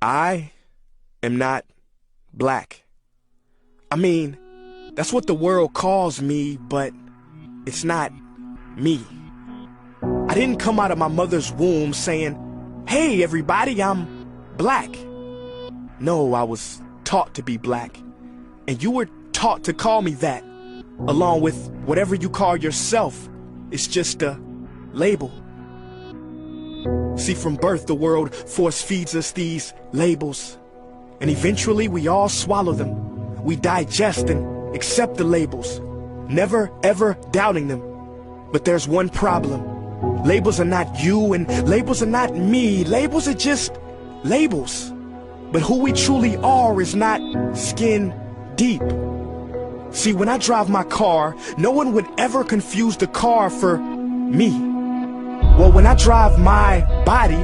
I am not black. I mean, that's what the world calls me, but it's not me. I didn't come out of my mother's womb saying, "Hey everybody, I'm black." No, I was taught to be black, and you were taught to call me that, along with whatever you call yourself. It's just a label. See, from birth the world force feeds us these labels, and eventually we all swallow them. We digest and accept the labels, never ever doubting them. But there's one problem. Labels are not you, and labels are not me. Labels are just labels. But who we truly are is not skin deep. See, when I drive my car, no one would ever confuse the car for me. Well, when I drive my body,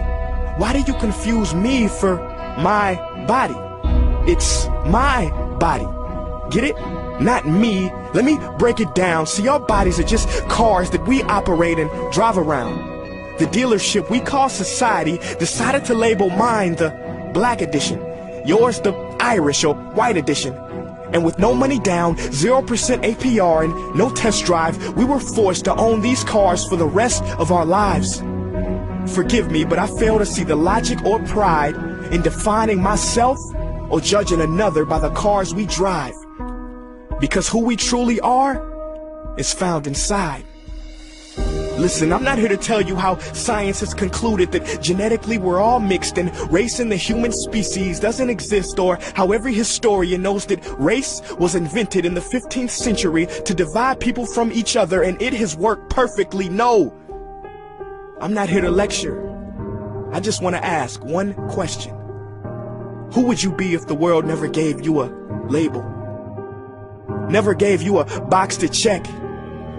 why do you confuse me for my body? It's my body. Get it? Not me. Let me break it down. See, our bodies are just cars that we operate and drive around. The dealership we call society decided to label mine the black edition, yours the Irish or white edition. And with no money down, 0% APR, and no test drive, we were forced to own these cars for the rest of our lives. Forgive me, but I fail to see the logic or pride in defining myself or judging another by the cars we drive. Because who we truly are is found inside. Listen, I'm not here to tell you how science has concluded that genetically we're all mixed and race in the human species doesn't exist, or how every historian knows that race was invented in the 15th century to divide people from each other and it has worked perfectly. No, I'm not here to lecture. I just want to ask one question. Who would you be if the world never gave you a label? Never gave you a box to check?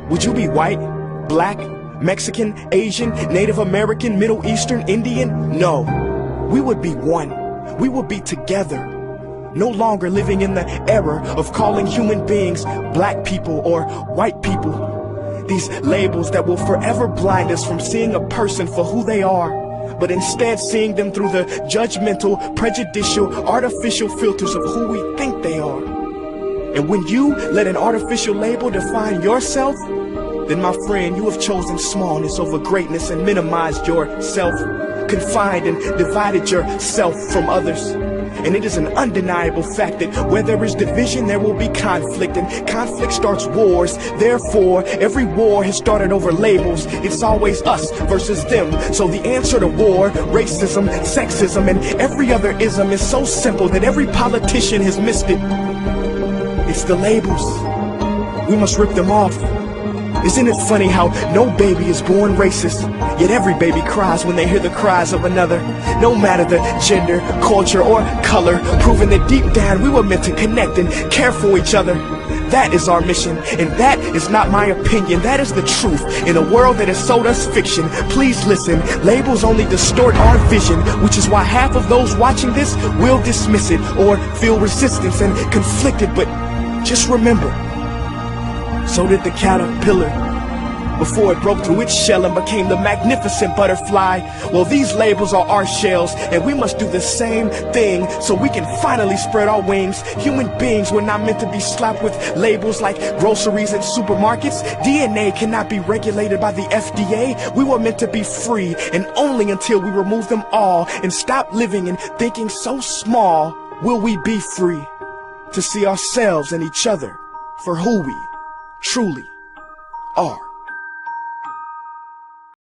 Would you be white, black, Mexican, Asian, Native American, Middle Eastern, Indian? No. We would be one. We would be together. No longer living in the era of calling human beings black people or white people. These labels that will forever blind us from seeing a person for who they are, but instead seeing them through the judgmental, prejudicial, artificial filters of who we think they are. And when you let an artificial label define yourself, then my friend, you have chosen smallness over greatness and minimized yourself, confined and divided yourself from others. And it is an undeniable fact that where there is division, there will be conflict, and conflict starts wars. Therefore, every war has started over labels. It's always us versus them. So the answer to war, racism, sexism, and every other ism is so simple that every politician has missed it. It's the labels. We must rip them off. Isn't it funny how no baby is born racist, yet every baby cries when they hear the cries of another, no matter the gender, culture, or color, proving that deep down we were meant to connect and care for each other. That is our mission, and that is not my opinion. That is the truth in a world that has sold us fiction. Please listen, labels only distort our vision, which is why half of those watching this will dismiss it or feel resistance and conflicted. But just remember, so did the caterpillar before it broke through its shell and became the magnificent butterfly. Well, these labels are our shells, and we must do the same thing so we can finally spread our wings. Human beings were not meant to be slapped with labels like groceries and supermarkets. DNA cannot be regulated by the FDA. We were meant to be free, and only until we remove them all and stop living and thinking so small will we be free to see ourselves and each other for who we truly are.